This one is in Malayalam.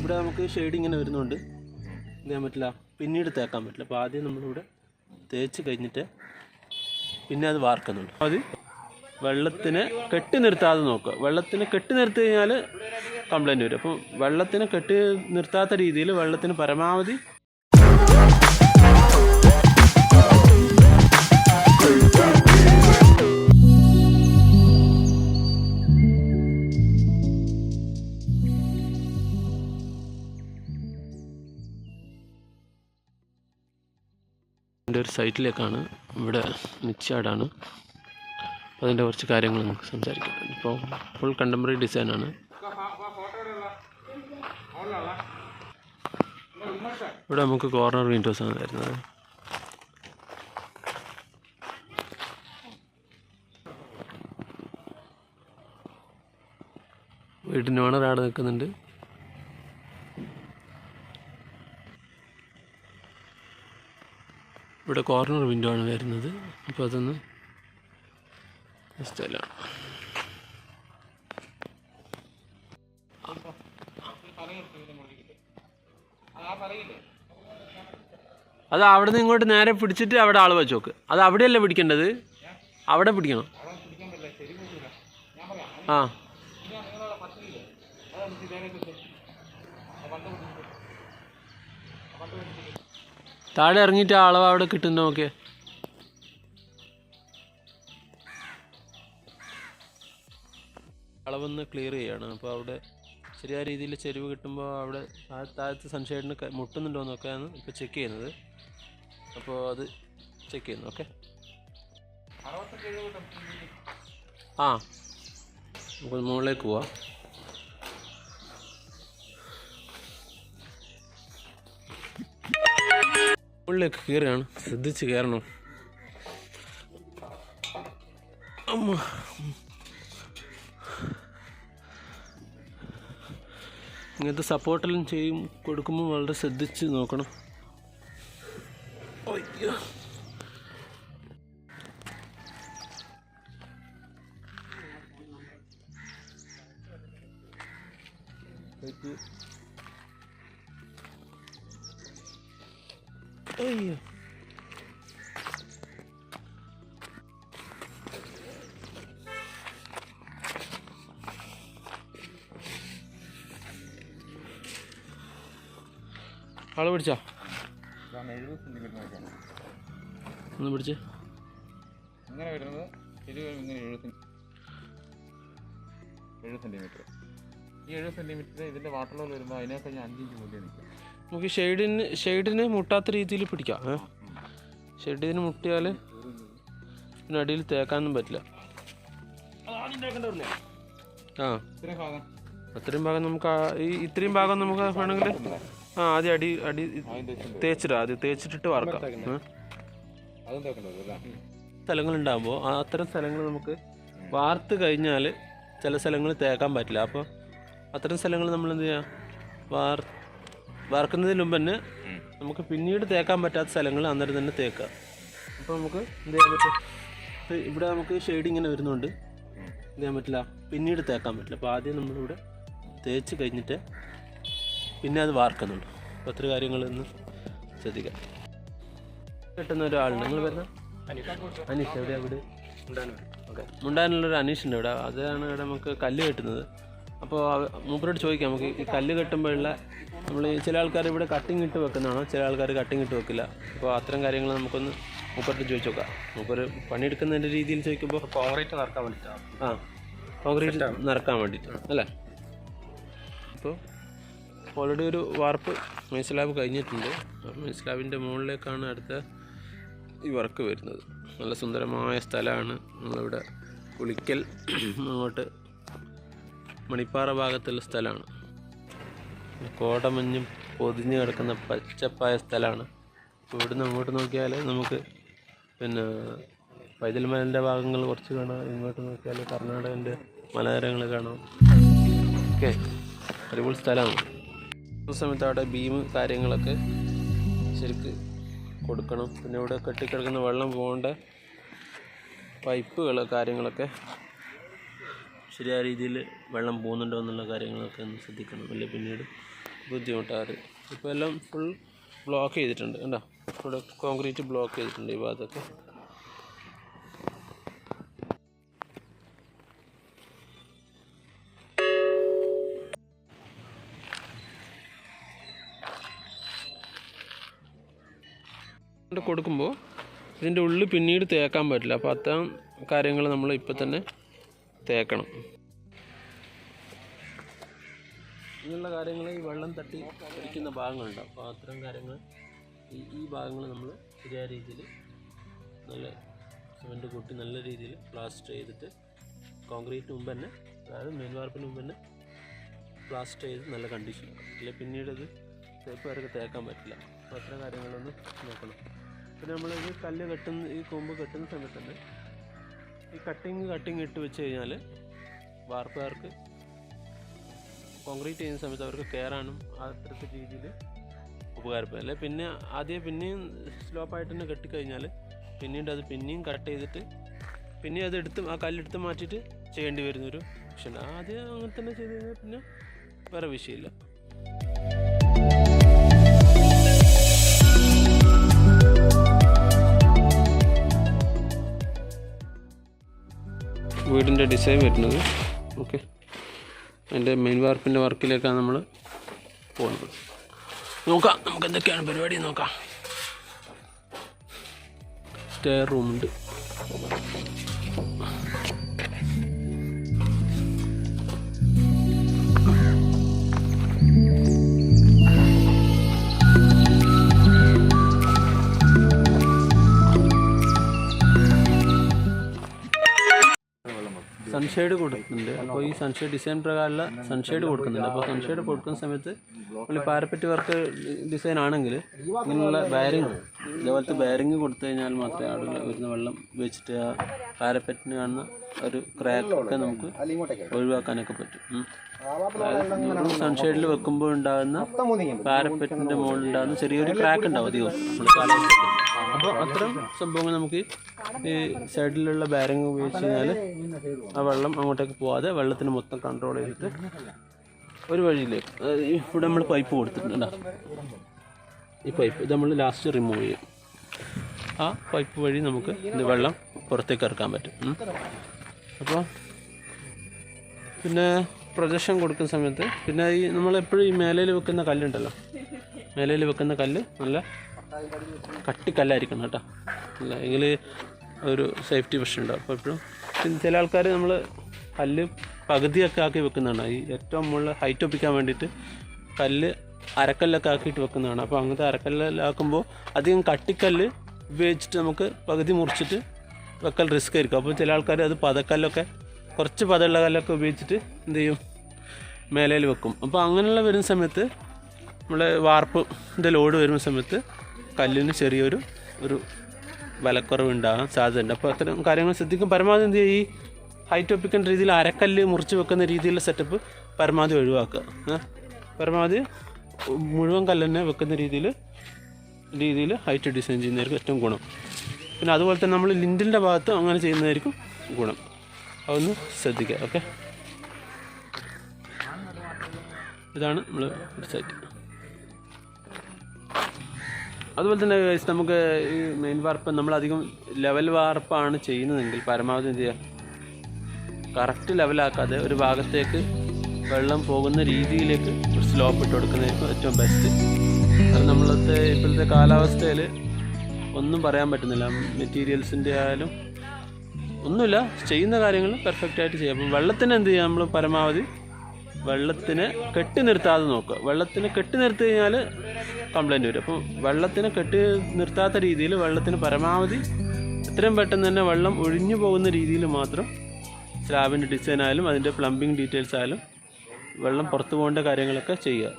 ഇവിടെ നമുക്ക് ഷെയ്ഡ് ഇങ്ങനെ വരുന്നുണ്ട്, എന്ത് ചെയ്യാൻ പറ്റില്ല, പിന്നീട് തേക്കാൻ പറ്റില്ല. അപ്പോൾ ആദ്യം നമ്മളിവിടെ തേച്ച് കഴിഞ്ഞിട്ട് പിന്നെ അത് വാർക്കുന്നുണ്ട്. അത് വെള്ളത്തിനെ കെട്ടി നിർത്താതെ നോക്കുക. വെള്ളത്തിന് കെട്ടി നിർത്തി കഴിഞ്ഞാൽ കംപ്ലൈൻറ്റ് വരും. അപ്പോൾ വെള്ളത്തിന് കെട്ടി നിർത്താത്ത രീതിയിൽ വെള്ളത്തിന് പരമാവധി എൻ്റെ ഒരു സൈറ്റിലേക്കാണ്. ഇവിടെ മിച്ചാടാണ്. അതിൻ്റെ കുറച്ച് കാര്യങ്ങൾ നമുക്ക് സംസാരിക്കാം. ഇപ്പോൾ ഫുൾ കണ്ടംപററി ഡിസൈനാണ്. ഇവിടെ നമുക്ക് കോർണർ വിൻഡോസാണ് വരുന്നത്. വീട്ടിൻ്റെ ഓണർ അവിടെ നിൽക്കുന്നുണ്ട്. ഇവിടെ കോർണർ വിൻഡോ ആണ് വരുന്നത്. അപ്പോൾ അതൊന്ന് സ്ഥലമാണ്. അത് അവിടെ നിന്ന് ഇങ്ങോട്ട് നേരെ പിടിച്ചിട്ട് അവിടെ ആൾ വെച്ച് നോക്ക്. അത് അവിടെയല്ല പിടിക്കേണ്ടത്, അവിടെ പിടിക്കണം. ആ താഴെ ഇറങ്ങിയിട്ട് അളവ് അവിടെ കിട്ടുന്ന നോക്കിയേ. അളവൊന്ന് ക്ലിയർ ചെയ്യാണ്. അപ്പോൾ അവിടെ ശരിയായ രീതിയിൽ ചെരിവ് കിട്ടുമ്പോൾ അവിടെ താഴത്തെ സൺഷൈഡിന് മുട്ടുന്നുണ്ടോ എന്നൊക്കെയാണ് ഇപ്പോൾ ചെക്ക് ചെയ്യുന്നത്. അപ്പോൾ അത് ചെക്ക് ചെയ്യുന്നു. ഓക്കെ, ആ നമുക്ക് മുകളിലേക്ക് പോവാം. മുകളിലേക്ക് കയറുകയാണ്, ശ്രദ്ധിച്ച് കയറണം. അമ്മ ഇങ്ങനത്തെ സപ്പോർട്ടെല്ലാം കൊടുക്കുമ്പോൾ വളരെ ശ്രദ്ധിച്ച് നോക്കണം. അയ്യോ, അയ്യോ, ആള് പിടിച്ചോ? ഒന്ന് പിടിച്ച് ഇങ്ങനെ വരുന്നത് 70 സെൻറ്റിമീറ്റർ. ഈ 70 സെൻറ്റിമീറ്റർ ഇതിൻ്റെ വാട്ടർ ലെവൽ വരുമ്പോൾ അതിനേക്കാൾ 5 ഇഞ്ച് മുകളിൽ നിൽക്കും. നമുക്ക് ഷെയ്ഡിന് മുട്ടാത്ത രീതിയിൽ പിടിക്കാം. ഷെയ്ഡിന് മുട്ടിയാൽ പിന്നെ അടിയിൽ തേക്കാനൊന്നും പറ്റില്ല. ആ അത്രയും ഭാഗം നമുക്ക് ഇത്രയും ഭാഗം നമുക്ക് വേണമെങ്കിൽ ആദ്യം അടി തേച്ചിട്ടിട്ട് വറക്കാം. സ്ഥലങ്ങളുണ്ടാകുമ്പോൾ അത്തരം സ്ഥലങ്ങൾ നമുക്ക് വാർത്ത് കഴിഞ്ഞാൽ ചില സ്ഥലങ്ങൾ തേക്കാൻ പറ്റില്ല. അപ്പോൾ അത്തരം സ്ഥലങ്ങൾ നമ്മൾ എന്ത് ചെയ്യുക, വറക്കുന്നതിന് മുമ്പ് തന്നെ നമുക്ക് പിന്നീട് തേക്കാൻ പറ്റാത്ത സ്ഥലങ്ങൾ അന്നേരം തന്നെ തേക്കുക. അപ്പോൾ നമുക്ക് എന്ത് ചെയ്യാൻ പറ്റും, ഇവിടെ നമുക്ക് ഷെയ്ഡ് ഇങ്ങനെ വരുന്നുണ്ട്, എന്ത് ചെയ്യാൻ പറ്റില്ല, പിന്നീട് തേക്കാൻ പറ്റില്ല. അപ്പോൾ ആദ്യം നമ്മളിവിടെ തേച്ച് കഴിഞ്ഞിട്ട് പിന്നെ അത് വാർക്കുന്നുണ്ട്. അപ്പോൾ അത്ര കാര്യങ്ങളൊന്ന് ശ്രദ്ധിക്കാം. കിട്ടുന്ന ഒരാളുണ്ട്, നിങ്ങൾ വരുന്ന അനീഷ്, എവിടെ അവിടെ ഓക്കെ, മുണ്ടാനുള്ളൊരു അനീഷ് ഉണ്ട് ഇവിടെ. അതാണ് ഇവിടെ നമുക്ക് കല്ല് കെട്ടുന്നത്. അപ്പോൾ മൂപ്പരോട് ചോദിക്കാം, നമുക്ക് ഈ കല്ല് കെട്ടുമ്പോഴുള്ള നമ്മൾ ചില ആൾക്കാർ ഇവിടെ കട്ടിങ് ഇട്ട് വെക്കുന്നതാണോ, ചില ആൾക്കാർ കട്ടിങ് ഇട്ട് വെക്കില്ല. അപ്പോൾ അത്തരം കാര്യങ്ങൾ നമുക്കൊന്ന് മൂപ്പരോട് ചോദിച്ചു നോക്കാം. മൂപ്പര് പണിയെടുക്കുന്നതിൻ്റെ രീതിയിൽ ചോദിക്കുമ്പോൾ കോൺക്രീറ്റ് നിറക്കാൻ വേണ്ടിയിട്ടാണ്. കോൺക്രീറ്റ് നിറക്കാൻ വേണ്ടിയിട്ട് അല്ലേ. അപ്പോൾ ഓൾറെഡി ഒരു വാർപ്പ് മെയിൻ സ്ലാബ് കഴിഞ്ഞിട്ടുണ്ട്. മെയിൻ സ്ലാബിൻ്റെ മുകളിലേക്കാണ് അടുത്ത ഈ വർക്ക് വരുന്നത്. നല്ല സുന്ദരമായ സ്ഥലമാണ്. നമ്മളിവിടെ കുളിക്കൽ അങ്ങോട്ട് മണിപ്പാറ ഭാഗത്തുള്ള സ്ഥലമാണ്. കോടമഞ്ഞും പൊതിഞ്ഞ് കിടക്കുന്ന പച്ചപ്പായ സ്ഥലമാണ്. ഇവിടുന്ന് അങ്ങോട്ട് നോക്കിയാൽ നമുക്ക് പിന്നെ പൈതൽ മലൻ്റെ ഭാഗങ്ങൾ കുറച്ച് കാണാം. ഇങ്ങോട്ട് നോക്കിയാൽ കർണാടകൻ്റെ മലനിരകൾ കാണാം. ഓക്കെ, അടിപൊളി സ്ഥലമാണ്. ആ സമയത്ത് അവിടെ ബീം കാര്യങ്ങളൊക്കെ ശരിക്ക് കൊടുക്കണം. പിന്നെ ഇവിടെ കെട്ടിക്കിടക്കുന്ന വെള്ളം പോകേണ്ട പൈപ്പുകൾ കാര്യങ്ങളൊക്കെ ശരിയായ രീതിയിൽ വെള്ളം പോകുന്നുണ്ടോ എന്നുള്ള കാര്യങ്ങളൊക്കെ ഒന്ന് ശ്രദ്ധിക്കണം. അല്ലെങ്കിൽ പിന്നീട് ബുദ്ധിമുട്ടാറ്. ഇപ്പോൾ എല്ലാം ഫുൾ ബ്ലോക്ക് ചെയ്തിട്ടുണ്ട് കണ്ടോ, ഇവിടെ കോൺക്രീറ്റ് ബ്ലോക്ക് ചെയ്തിട്ടുണ്ട് ഈ ഭാഗത്തൊക്കെ. കൊടുക്കുമ്പോൾ ഇതിൻ്റെ ഉള്ളിൽ പിന്നീട് തേക്കാൻ പറ്റില്ല. അപ്പോൾ അത്തരം കാര്യങ്ങൾ നമ്മൾ ഇപ്പോൾ തന്നെ തേക്കണം. ഇങ്ങനെയുള്ള കാര്യങ്ങൾ ഈ വെള്ളം തട്ടി പിടിക്കുന്ന ഭാഗങ്ങളുണ്ട്. അപ്പോൾ അത്തരം കാര്യങ്ങൾ ഈ ഭാഗങ്ങൾ നമ്മൾ ശരിയായ രീതിയിൽ നല്ല സിമെൻറ്റ് കൂട്ടി നല്ല രീതിയിൽ പ്ലാസ്റ്റർ ചെയ്തിട്ട് കോൺക്രീറ്റ് മുമ്പ് തന്നെ, അതായത് മെയിൻ വാർപ്പിന് മുമ്പ് തന്നെ പ്ലാസ്റ്റർ ചെയ്ത് നല്ല കണ്ടീഷൻ. ഇല്ല പിന്നീട് അത് തേപ്പ് വരെ തേക്കാൻ പറ്റില്ല. അപ്പോൾ അത്തരം കാര്യങ്ങളൊന്ന് നോക്കണം. പിന്നെ നമ്മളിത് കല്ല് കെട്ടുന്ന ഈ കൊമ്പ് കെട്ടുന്ന സമയത്ത് തന്നെ ഈ കട്ടിങ് ഇട്ട് വെച്ച് കഴിഞ്ഞാൽ വാർപ്പുകാർക്ക് കോൺക്രീറ്റ് ചെയ്യുന്ന സമയത്ത് അവർക്ക് കയറാനും അത്തരത്തിൽ രീതിയിൽ ഉപകാരപ്പെടും. അല്ലെ പിന്നെ പിന്നെയും സ്ലോപ്പായിട്ട് തന്നെ കെട്ടിക്കഴിഞ്ഞാൽ പിന്നെയും കട്ട് ചെയ്തിട്ട് പിന്നെ അതെടുത്ത് ആ കല്ലെടുത്ത് മാറ്റിയിട്ട് ചെയ്യേണ്ടി വരുന്നൊരു വിഷയമുണ്ട്. ആദ്യം അങ്ങനെ തന്നെ ചെയ്ത് കഴിഞ്ഞാൽ പിന്നെ വേറെ വിഷയമില്ല. വീടിൻ്റെ ഡിസൈൻ വരുന്നത് ഓക്കെ, അതിൻ്റെ മെയിൻ വാർപ്പിൻ്റെ വർക്കിലേക്കാണ് നമ്മൾ പോകുന്നത്. നോക്കാം നമുക്ക് എന്തൊക്കെയാണ് പരിപാടി നോക്കാം. സ്റ്റെയർ റൂമുണ്ട്. സൺഷെയ്ഡ് കൊടുക്കുന്നുണ്ട്. അപ്പോൾ ഈ സൺഷെയ്ഡ് ഡിസൈൻ പ്രകാരമുള്ള സൺഷെയ്ഡ് കൊടുക്കുന്നുണ്ട്. അപ്പോൾ സൺഷെയ്ഡ് കൊടുക്കുന്ന സമയത്ത് നമ്മൾ പാരപ്പറ്റ് വർക്ക് ഡിസൈൻ ആണെങ്കിൽ ഇങ്ങനെയുള്ള ബയറിങ്, ഇതേപോലത്തെ ബയറിങ് കൊടുത്തു കഴിഞ്ഞാൽ മാത്രമേ അവിടെ വരുന്ന വെള്ളം വെച്ചിട്ട് ആ പാരപ്പറ്റിന് കാണുന്ന ഒരു ക്രാക്കൊക്കെ നമുക്ക് ഒഴിവാക്കാനൊക്കെ പറ്റും. അതായത് സൺഷെയ്ഡിൽ വെക്കുമ്പോൾ ഉണ്ടാകുന്ന പാരപ്പറ്റിൻ്റെ മുകളിൽ ഉണ്ടാകുന്ന ചെറിയൊരു ക്രാക്ക് ഉണ്ടാവും അധികം നമ്മൾ കാലാവസ്ഥ. അപ്പോൾ അത്തരം സംഭവങ്ങൾ നമുക്ക് ഈ സൈഡിലുള്ള ബാരിങ് ഉപയോഗിച്ച് കഴിഞ്ഞാൽ ആ വെള്ളം അങ്ങോട്ടേക്ക് പോവാതെ വെള്ളത്തിന് മൊത്തം കൺട്രോൾ ചെയ്തിട്ട് ഒരു വഴിയിലേക്ക്, ഇവിടെ നമ്മൾ പൈപ്പ് കൊടുത്തിട്ടുണ്ട്. ഈ പൈപ്പ് ഇത് നമ്മൾ ലാസ്റ്റ് റിമൂവ് ചെയ്യും. ആ പൈപ്പ് വഴി നമുക്ക് ഇത് വെള്ളം പുറത്തേക്ക് ഇറക്കാൻ പറ്റും. അപ്പോൾ പിന്നെ പ്രൊജക്ഷൻ കൊടുക്കുന്ന സമയത്ത് പിന്നെ ഈ നമ്മളെപ്പോഴും ഈ മേലയിൽ വെക്കുന്ന കല്ലുണ്ടല്ലോ, മേലയിൽ വെക്കുന്ന കല്ല് നല്ല കട്ടിക്കല്ലായിരിക്കണം കേട്ടോ, അല്ല എങ്കിൽ ഒരു സേഫ്റ്റി പ്രശ്നം ഉണ്ടാവും. അപ്പോൾ എപ്പോഴും ചില ആൾക്കാർ നമ്മൾ കല്ല് പകുതിയൊക്കെ ആക്കി വെക്കുന്നതാണ്. ഈ ഏറ്റവും മുകളിൽ ഹൈറ്റ് ഒപ്പിക്കാൻ വേണ്ടിയിട്ട് കല്ല് അരക്കല്ലൊക്കെ ആക്കിയിട്ട് വെക്കുന്നതാണ്. അപ്പോൾ അങ്ങനത്തെ അരക്കല്ലാക്കുമ്പോൾ അധികം കട്ടിക്കല്ല് ഉപയോഗിച്ചിട്ട് നമുക്ക് പകുതി മുറിച്ചിട്ട് വെക്കൽ റിസ്ക് ആയിരിക്കും. അപ്പോൾ ചില ആൾക്കാർ അത് പതക്കല്ലൊക്കെ കുറച്ച് പതമുള്ള കല്ലൊക്കെ ഉപയോഗിച്ചിട്ട് എന്ത് ചെയ്യും, മേലയിൽ വെക്കും. അപ്പോൾ അങ്ങനെയുള്ള വരുന്ന സമയത്ത് നമ്മളെ വാർപ്പിൻ്റെ ലോഡ് വരുന്ന സമയത്ത് കല്ലിന് ചെറിയൊരു ബലക്കുറവ് ഉണ്ടാകാൻ സാധ്യതയുണ്ട്. അപ്പോൾ അത്തരം കാര്യങ്ങൾ ശ്രദ്ധിക്കും. പരമാവധി എന്ത് ചെയ്യുക, ഈ ഹൈറ്റ് ഒപ്പിക്കേണ്ട രീതിയിൽ അരക്കല്ല് മുറിച്ച് വെക്കുന്ന രീതിയിലുള്ള സെറ്റപ്പ് പരമാവധി ഒഴിവാക്കുക. പരമാവധി മുഴുവൻ കല്ല് തന്നെ വെക്കുന്ന രീതിയിൽ ഹൈറ്റ് ഡിസൈൻ ചെയ്യുന്നതായിരിക്കും ഏറ്റവും ഗുണം. പിന്നെ അതുപോലെ തന്നെ നമ്മൾ ലിൻഡിലിൻ്റെ ഭാഗത്ത് അങ്ങനെ ചെയ്യുന്നതായിരിക്കും ഗുണം. അതൊന്ന് ശ്രദ്ധിക്കുക. ഓക്കെ, ഇതാണ് നമ്മൾ സൈറ്റ്. അതുപോലെ തന്നെ നമുക്ക് ഈ മെയിൻ വാർപ്പ് നമ്മളധികം ലെവൽ വാർപ്പാണ് ചെയ്യുന്നതെങ്കിൽ പരമാവധി എന്ത് ചെയ്യുക, കറക്റ്റ് ലെവലാക്കാതെ ഒരു ഭാഗത്തേക്ക് വെള്ളം പോകുന്ന രീതിയിലേക്ക് ഒരു സ്ലോപ്പ് ഇട്ട് കൊടുക്കുന്നതായിരിക്കും ഏറ്റവും ബെസ്റ്റ്. അത് നമ്മളത്തെ ഇപ്പോഴത്തെ കാലാവസ്ഥയിൽ ഒന്നും പറയാൻ പറ്റുന്നില്ല. മെറ്റീരിയൽസിൻ്റെ ആയാലും ഒന്നുമില്ല, ചെയ്യുന്ന കാര്യങ്ങൾ പെർഫെക്റ്റായിട്ട് ചെയ്യാം. അപ്പം വെള്ളത്തിന് എന്ത് ചെയ്യുക, നമ്മൾ പരമാവധി വെള്ളത്തിനെ കെട്ടി നിർത്താതെ നോക്കുക. വെള്ളത്തിന് കെട്ടി നിർത്തി കഴിഞ്ഞാൽ കംപ്ലൈൻറ്റ് വരും. അപ്പോൾ വെള്ളത്തിനെ കെട്ടി നിർത്താത്ത രീതിയിൽ വെള്ളത്തിന് പരമാവധി എത്രയും പെട്ടെന്ന് തന്നെ വെള്ളം ഒഴിഞ്ഞു പോകുന്ന രീതിയിൽ മാത്രം സ്ലാബിൻ്റെ ഡിസൈൻ ആയാലും അതിൻ്റെ പ്ലംബിംഗ് ഡീറ്റെയിൽസ് ആയാലും വെള്ളം പുറത്തു പോകേണ്ട കാര്യങ്ങളൊക്കെ ചെയ്യുക.